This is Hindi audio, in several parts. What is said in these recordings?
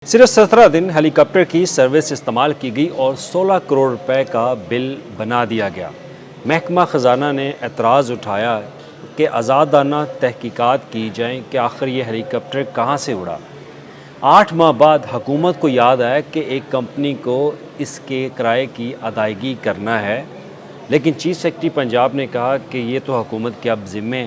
सिर्फ 17 दिन हेलीकॉप्टर की सर्विस इस्तेमाल की गई और 16 करोड़ रुपए का बिल बना दिया गया। महकमा ख़जाना ने एतराज़ उठाया कि आज़ादाना तहकीकात की जाएँ कि आखिर ये हेलीकॉप्टर कहाँ से उड़ा। 8 माह बाद हुकूमत को याद आया कि एक कंपनी को इसके किराए की अदायगी करना है, लेकिन चीफ सेक्रेटरी पंजाब ने कहा कि ये तो हुकूमत के अब ज़िम्मे,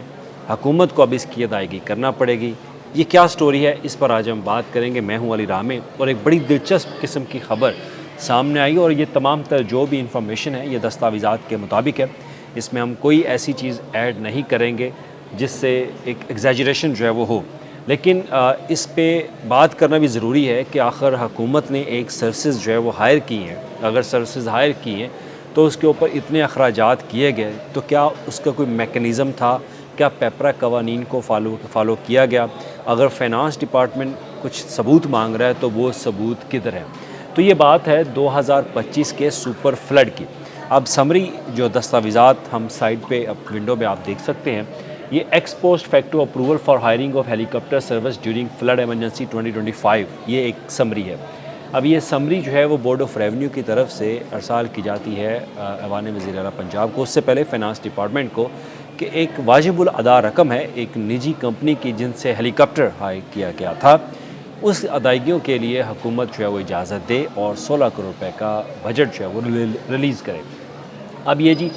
हुकूमत को अब इसकी अदायगी करना पड़ेगी। ये क्या स्टोरी है, इस पर आज हम बात करेंगे। मैं हूं अली रामे और एक बड़ी दिलचस्प किस्म की ख़बर सामने आई और ये तमाम तर जो भी इंफॉर्मेशन है ये दस्तावेज़ात के मुताबिक है। इसमें हम कोई ऐसी चीज़ ऐड नहीं करेंगे जिससे एक एग्जैजरेशन जो है वो हो, लेकिन इस पे बात करना भी ज़रूरी है कि आखिर हुकूमत ने एक सर्विसेज जो है वो हायर की हैं। अगर सर्विसेज हायर की हैं तो उसके ऊपर इतने अखराजात किए गए तो क्या उसका कोई मेकनिज़म था, क्या पेपरा कवानीन को फ़ॉलो किया गया। अगर फ़ाइनेंस डिपार्टमेंट कुछ सबूत मांग रहा है तो वो सबूत किधर है। तो ये बात है 2025 के सुपर फ्लड की। अब समरी जो दस्तावेज़ात हम साइड पे अब विंडो में आप देख सकते हैं, ये x post facto approval for hiring of helicopter service during flood emergency 2025, ये एक समरी है। अब ये समरी जो है वो बोर्ड ऑफ रेवेन्यू की तरफ से अरसाल की जाती है ऐवान वज़ीर आला पंजाब को, उससे पहले फ़ाइनेंस डिपार्टमेंट को, कि एक वाजिबुल अदा रकम है एक निजी कंपनी की जिनसे हेलीकॉप्टर हायर किया गया था, उस अदायगियों के लिए हुकूमत जो है वो इजाज़त दे और 16 करोड़ रुपए का बजट जो है वो रिलीज़ करे। अब ये जी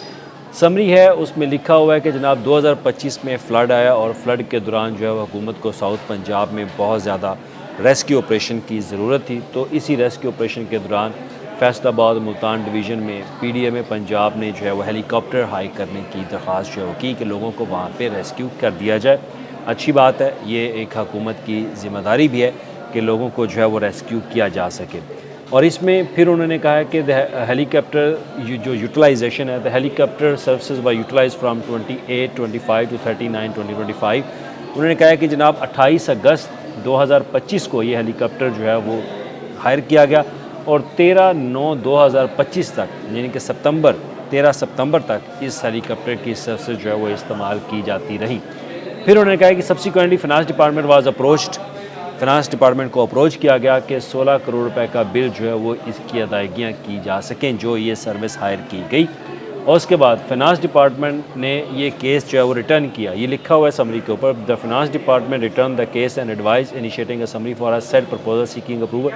समरी है, उसमें लिखा हुआ है कि जनाब 2025 में फ़्लड आया और फ्लड के दौरान जो है हुकूमत को साउथ पंजाब में बहुत ज़्यादा रेस्क्यू ऑपरेशन की ज़रूरत थी। तो इसी रेस्क्यू ऑपरेशन के दौरान फैसलाबाद मुल्तान डिवीज़न में PDMA पंजाब ने जो है वो हेलीकॉप्टर हाई करने की दरख्वास्त जो है वो की कि लोगों को वहाँ पे रेस्क्यू कर दिया जाए। अच्छी बात है, ये एक हुकूमत की ज़िम्मेदारी भी है कि लोगों को जो है वो रेस्क्यू किया जा सके। और इसमें फिर उन्होंने कहा है कि हेलीकॉप्टर जो यूटिलाइजेशन है, द हेलीकॉप्टर सर्विसेज व यूटिलाइज फ्राम 28-25 टू 39-2025। उन्होंने कहा है कि जनाब 28 अगस्त 2025 को ये हेलीकॉप्टर जो है वो हायर किया गया और 13/9/2025 तक, यानी कि 13 सितंबर तक इस हेलीकॉप्टर की सर्विस जो है वो इस्तेमाल की जाती रही। फिर उन्होंने कहा कि subsequently finance department was approached, finance department को अप्रोच किया गया कि 16 करोड़ रुपए का बिल जो है वो इसकी अदायगियाँ की जा सकें जो ये सर्विस हायर की गई। और उसके बाद फाइनेंस डिपार्टमेंट ने ये केस जो है वो रिटर्न किया। ये लिखा हुआ है समरी के ऊपर, the finance department return the case and advice initiating a summary for a set proposal seeking approval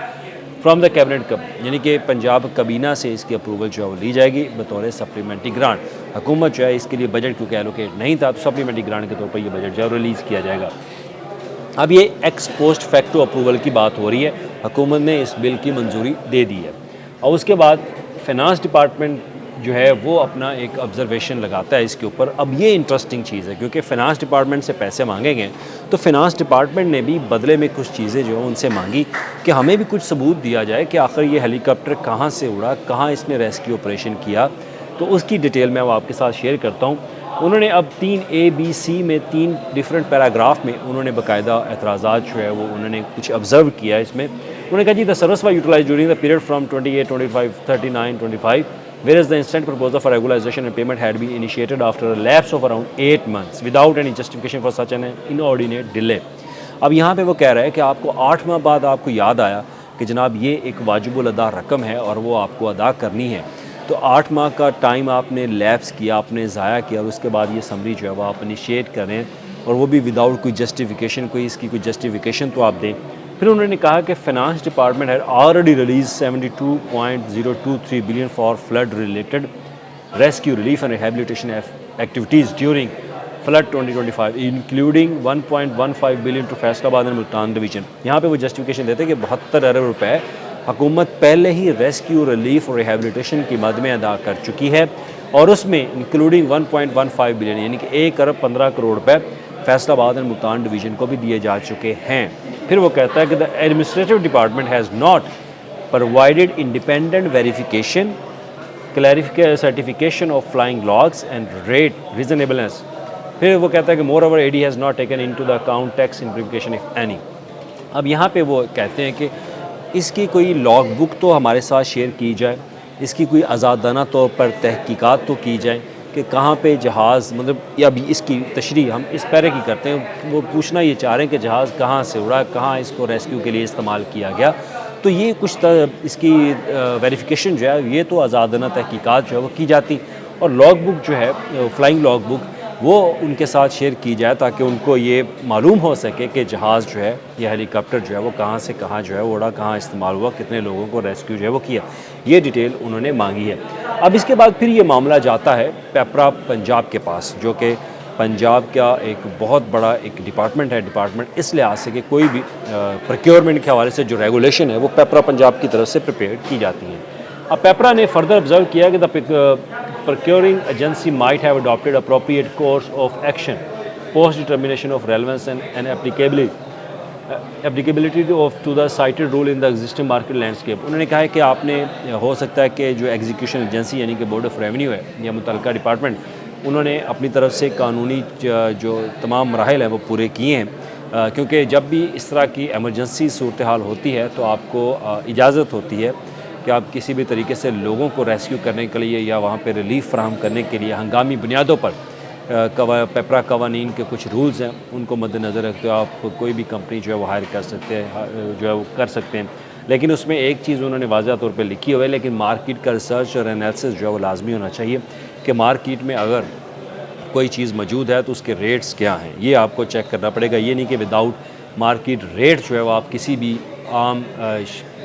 from the cabinet कब, यानी कि पंजाब कबीना से इसकी अप्रूवल जो है वो ली जाएगी बतौर सप्लीमेंट्री ग्रांट। हुकूमत जो है इसके लिए बजट क्योंकि एलोकेट नहीं था तो सप्लीमेंट्री ग्रांट के तौर पर यह बजट जो है रिलीज़ किया जाएगा। अब ये एक्स पोस्ट फैक्टो अप्रूवल की बात हो रही है, हुकूमत ने इस बिल की मंजूरी दे दी है और उसके बाद फाइनेंस डिपार्टमेंट जो है वो अपना एक ऑब्जर्वेशन लगाता है इसके ऊपर। अब ये इंटरेस्टिंग चीज़ है क्योंकि फ़ाइनेंस डिपार्टमेंट से पैसे मांगे गए तो फाइनेंस डिपार्टमेंट ने भी बदले में कुछ चीज़ें जो है उनसे मांगी कि हमें भी कुछ सबूत दिया जाए कि आखिर ये हेलीकॉप्टर कहाँ से उड़ा, कहाँ इसने रेस्क्यू ऑपरेशन किया। तो उसकी डिटेल मैं वो आपके साथ शेयर करता हूँ। उन्होंने अब 3A-B-C में 3 डिफरेंट पैराग्राफ में उन्होंने बाकायदा एतराज़ात जो है वो उन्होंने कुछ ऑब्ज़र्व किया है। इसमें उन्होंने कहा जी the service was utilized during the period from 28-25 39-25 whereas the instant proposal for regularization and payment had been initiated after a lapse of around 8 months without any justification for such an inordinate delay। अब यहाँ पे वो कह रहा है कि आपको 8 माह बाद आपको याद आया कि जनाब ये एक वाजिबुल अदा रकम है और वो आपको अदा करनी है, तो 8 माह का टाइम आपने लैप्स किया, आपने ज़ाया किया और उसके बाद ये समरी जो है वो आप इनिशिएट करें और वो भी विदाउट कोई जस्टिफिकेशन, कोई इसकी कोई जस्टिफिकेशन तो आप दें। फिर उन्होंने कहा कि finance department had already release 72.023 billion for flood related rescue relief and rehabilitation activities during flood 2025 including 1.15 billion to Faisalabad and Multan division. यहाँ पे वो जस्टिफिकेशन देते हैं कि 72 अरब रुपए हुकूमत पहले ही रेस्क्यू रिलीफ और रिहेबिलिटेशन की मद में अदा कर चुकी है और उसमें इंक्लूडिंग 1.15 बिलियन यानी कि 1 अरब 15 करोड़ रुपए फैसलाबाद एंड मुल्तान डिवीज़न को भी दिए जा चुके हैं। फिर वो कहता है कि the administrative department has not provided independent verification certification of flying logs and rate reasonableness. फिर वो कहता है कि more AD has not taken into the account tax implication if any. अब यहाँ पे वो कहते हैं कि इसकी कोई लॉग बुक तो हमारे साथ शेयर की जाए, इसकी कोई आज़ादाना तौर पर तहकीकात तो की जाए कि कहाँ पे जहाज़, मतलब या भी इसकी तशरीह हम इस पैरे की करते हैं। वो पूछना ये चाह रहे हैं कि जहाज़ कहाँ से उड़ा, कहाँ इसको रेस्क्यू के लिए इस्तेमाल किया गया। तो ये कुछ इसकी वेरिफिकेशन जो है ये तो आज़ादाना तहकीकात जो है वो की जाती, और लॉग बुक जो है फ़्लाइंग लॉग बुक वो उनके साथ शेयर की जाए ताकि उनको ये मालूम हो सके कि जहाज़ जो है या हेलीकॉप्टर जो है वो कहाँ से कहाँ जो है उड़ा, कहाँ इस्तेमाल हुआ, कितने लोगों को रेस्क्यू जो है वो किया। ये डिटेल उन्होंने मांगी है। अब इसके बाद फिर ये मामला जाता है पेपरा पंजाब के पास, जो कि पंजाब का एक बहुत बड़ा एक डिपार्टमेंट है। डिपार्टमेंट इस लिहाज से कि कोई भी प्रोक्योरमेंट के हवाले से जो रेगुलेशन है वो पेपरा पंजाब की तरफ से प्रिपेयर की जाती हैं। अब पेपरा ने फर्दर ऑब्जर्व किया कि the procuring agency might have adopted appropriate course of action post determination of relevance and applicability of to the cited rule in the existing market landscape। उन्होंने कहा है कि आपने हो सकता है कि जो एग्जीक्यूशन एजेंसी यानी कि बोर्ड ऑफ रेवेन्यू है या मुतल्लिका डिपार्टमेंट, उन्होंने अपनी तरफ से कानूनी जो तमाम मराहिल हैं वो पूरे किए हैं, क्योंकि जब भी इस तरह की एमरजेंसी सूरत हाल होती है तो आपको इजाज़त होती है कि आप किसी भी तरीके से लोगों को रेस्क्यू करने के लिए या वहाँ पे रिलीफ फराहम करने के लिए हंगामी बुनियादों पर पेपरा कवानीन के कुछ रूल्स हैं उनको मद्देनज़र रखते हो आप कोई भी कंपनी जो है वो हायर कर सकते हैं, जो है वो कर सकते हैं। लेकिन उसमें एक चीज़ उन्होंने वाज़ह तौर पे लिखी हुई है, लेकिन मार्केट का रिसर्च और एनालिसिस जो है वो लाजमी होना चाहिए कि मार्केट में अगर कोई चीज़ मौजूद है तो उसके रेट्स क्या हैं, ये आपको चेक करना पड़ेगा। ये नहीं कि विदाउट मार्केट रेट जो है वो आप किसी भी आम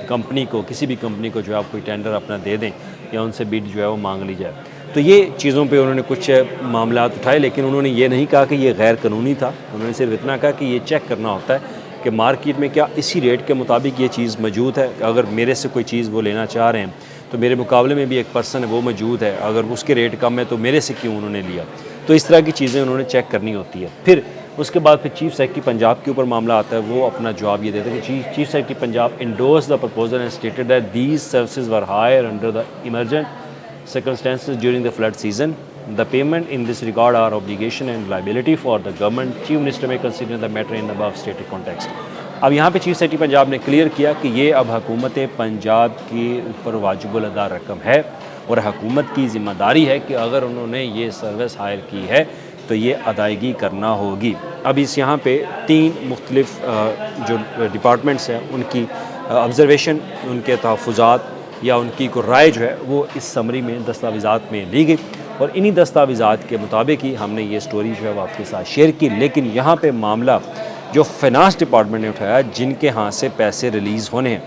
कंपनी को, किसी भी कंपनी को जो है आप कोई टेंडर अपना दे दें या उनसे बिड जो है वो मांग ली जाए। तो ये चीज़ों पे उन्होंने कुछ मामलात उठाए, लेकिन उन्होंने ये नहीं कहा कि ये गैर कानूनी था। उन्होंने सिर्फ इतना कहा कि ये चेक करना होता है कि मार्केट में क्या इसी रेट के मुताबिक ये चीज़ मौजूद है। अगर मेरे से कोई चीज़ वो लेना चाह रहे हैं तो मेरे मुकाबले में भी एक पर्सन है वो मौजूद है, अगर उसके रेट कम है तो मेरे से क्यों उन्होंने लिया। तो इस तरह की चीज़ें उन्होंने चेक करनी होती है। फिर उसके बाद फिर चीफ सेक्रेटरी पंजाब के ऊपर मामला आता है। वो अपना जवाब ये देता है कि chief secretary Punjab endorse the proposal and stated that these services were hire under the emergent circumstances during the flood season. The payment in this regard are obligation and liability for the government. Chief Minister may consider the matter in above stated context. अब यहाँ पे चीफ सेक्रेटरी पंजाब ने क्लियर किया कि ये अब हुकूमत पंजाब के ऊपर वाजिबुल अदा रकम है और हुकूमत की ज़िम्मेदारी है कि अगर उन्होंने ये सर्विस हायर की है तो ये अदायगी करना होगी। अब इस यहाँ पे 3 मुख्तलिफ जो डिपार्टमेंट्स हैं उनकी ऑब्ज़र्वेशन, उनके तहफ़्फ़ुज़ात या उनकी को राय जो है वो इस समरी में दस्तावेज़ात में ली गई और इन्हीं दस्तावेज़ात के मुताबिक ही हमने ये स्टोरी जो है वो आपके साथ शेयर की। लेकिन यहाँ पे मामला जो फाइनेंस डिपार्टमेंट ने उठाया, जिनके हाथ से पैसे रिलीज़ होने हैं,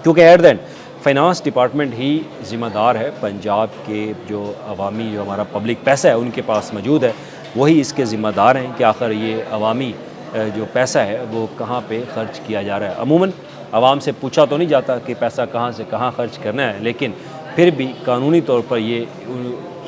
क्योंकि at the end finance department ही ज़िम्मेदार है पंजाब के जो अवामी जो हमारा पब्लिक पैसा है उनके पास मौजूद है, वही इसके ज़िम्मेदार हैं कि आखिर ये अवामी जो पैसा है वो कहाँ पे ख़र्च किया जा रहा है। अमूमन आवाम से पूछा तो नहीं जाता कि पैसा कहाँ से कहाँ ख़र्च करना है, लेकिन फिर भी कानूनी तौर पर ये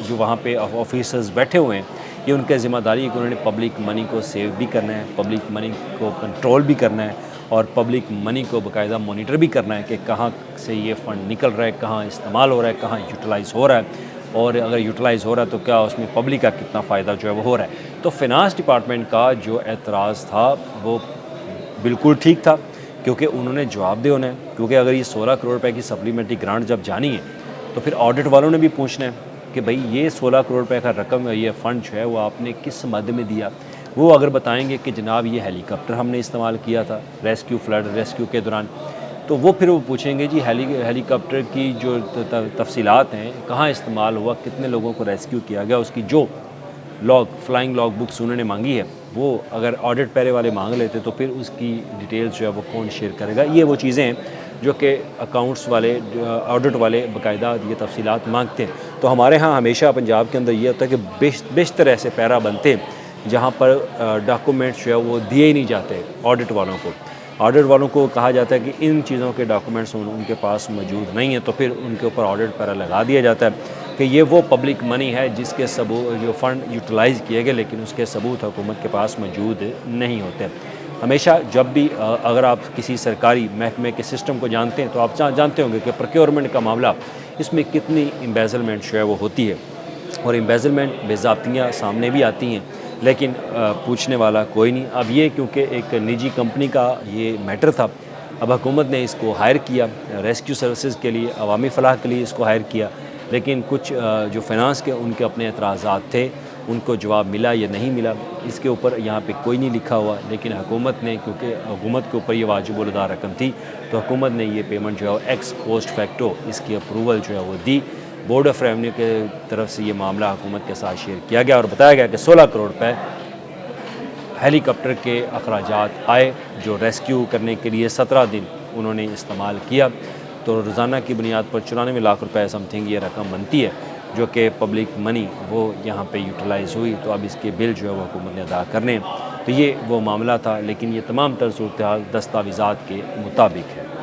जो वहाँ पे ऑफिसर्स बैठे हुए हैं ये उनकी ज़िम्मेदारी है कि उन्होंने पब्लिक मनी को सेव भी करना है, पब्लिक मनी को कंट्रोल भी करना है और पब्लिक मनी को बाकायदा मॉनिटर भी करना है कि कहाँ से ये फ़ंड निकल रहा है, कहाँ इस्तेमाल हो रहा है, कहाँ यूटिलाइज़ हो रहा है, और अगर यूटिलाइज़ हो रहा है तो क्या उसमें पब्लिक का कितना फ़ायदा जो है वो हो रहा है। तो फाइनेंस डिपार्टमेंट का जो एतराज़ था वो बिल्कुल ठीक था, क्योंकि उन्होंने जवाब दे होना है, क्योंकि अगर ये 16 करोड़ रुपए की सप्लीमेंट्री ग्रांट जब जानी है तो फिर ऑडिट वालों ने भी पूछना है कि भाई ये 16 करोड़ रुपए का रकम, ये फ़ंड जो है वो आपने किस मद में दिया। वो अगर बताएंगे कि जनाब ये हेलीकॉप्टर हमने इस्तेमाल किया था रेस्क्यू, फ्लड रेस्क्यू के दौरान, तो वो फिर वो पूछेंगे जी हेलीकॉप्टर की जो तफसीलात हैं, कहाँ इस्तेमाल हुआ, कितने लोगों को रेस्क्यू किया गया, उसकी जो फ्लाइंग लॉग बुक्स उन्होंने मांगी है वो अगर ऑडिट पैरे वाले मांग लेते तो फिर उसकी डिटेल्स जो है वो कौन शेयर करेगा। ये वो चीज़ें हैं जो कि अकाउंट्स वाले, ऑडिट वाले बाकायदा ये तफसीलात मांगते हैं। तो हमारे यहाँ हमेशा पंजाब के अंदर ये होता है कि बेशतर ऐसे पैरा बनते हैं जहाँ पर डॉक्यूमेंट्स जो है वो दिए ही नहीं जाते ऑडिट वालों को। ऑडिट वालों को कहा जाता है कि इन चीज़ों के डॉक्यूमेंट्स उनके पास मौजूद नहीं है, तो फिर उनके ऊपर ऑडिट पैरा लगा दिया जाता है कि ये वो पब्लिक मनी है जिसके सबूत, जो फ़ंड यूटिलाइज़ किए गए लेकिन उसके सबूत हुकूमत के पास मौजूद नहीं होते। हमेशा जब भी अगर आप किसी सरकारी महकमे के सिस्टम को जानते हैं तो आप जानते होंगे कि प्रोक्योरमेंट का मामला, इसमें कितनी एम्बेज़लमेंट जो है वो होती है और एम्बेज़लमेंट बेज़ाब्तियाँ सामने भी आती हैं, लेकिन पूछने वाला कोई नहीं। अब ये क्योंकि एक निजी कंपनी का ये मैटर था, अब हुकूमत ने इसको हायर किया रेस्क्यू सर्विसेज के लिए, अवामी फ़लाह के लिए इसको हायर किया, लेकिन कुछ जो फाइनेंस के उनके अपने एतराज़ात थे उनको जवाब मिला या नहीं मिला, इसके ऊपर यहाँ पे कोई नहीं लिखा हुआ। लेकिन हुकूमत ने, क्योंकि हुकूमत के ऊपर ये वाजिबुल अदा रकम थी, तो हुकूमत ने ये पेमेंट जो है एक्स पोस्ट फैक्टो इसकी अप्रूवल जो है वो दी। बोर्ड ऑफ रेवन्यू के तरफ से ये मामला हुकूमत के साथ शेयर किया गया और बताया गया कि 16 करोड़ रुपये हेलीकॉप्टर के अखराजात आए, जो रेस्क्यू करने के लिए 17 दिन उन्होंने इस्तेमाल किया। तो रोज़ाना की बुनियाद पर 94 लाख रुपए समथिंग ये रकम बनती है, जो कि पब्लिक मनी वो यहाँ पे यूटिलाइज़ हुई। तो अब इसके बिल जो है वो हुकूमत ने अदा करने हैं। तो ये वो मामला था, लेकिन ये तमाम तर सूरत हाल दस्तावेज़ात के मुताबिक है।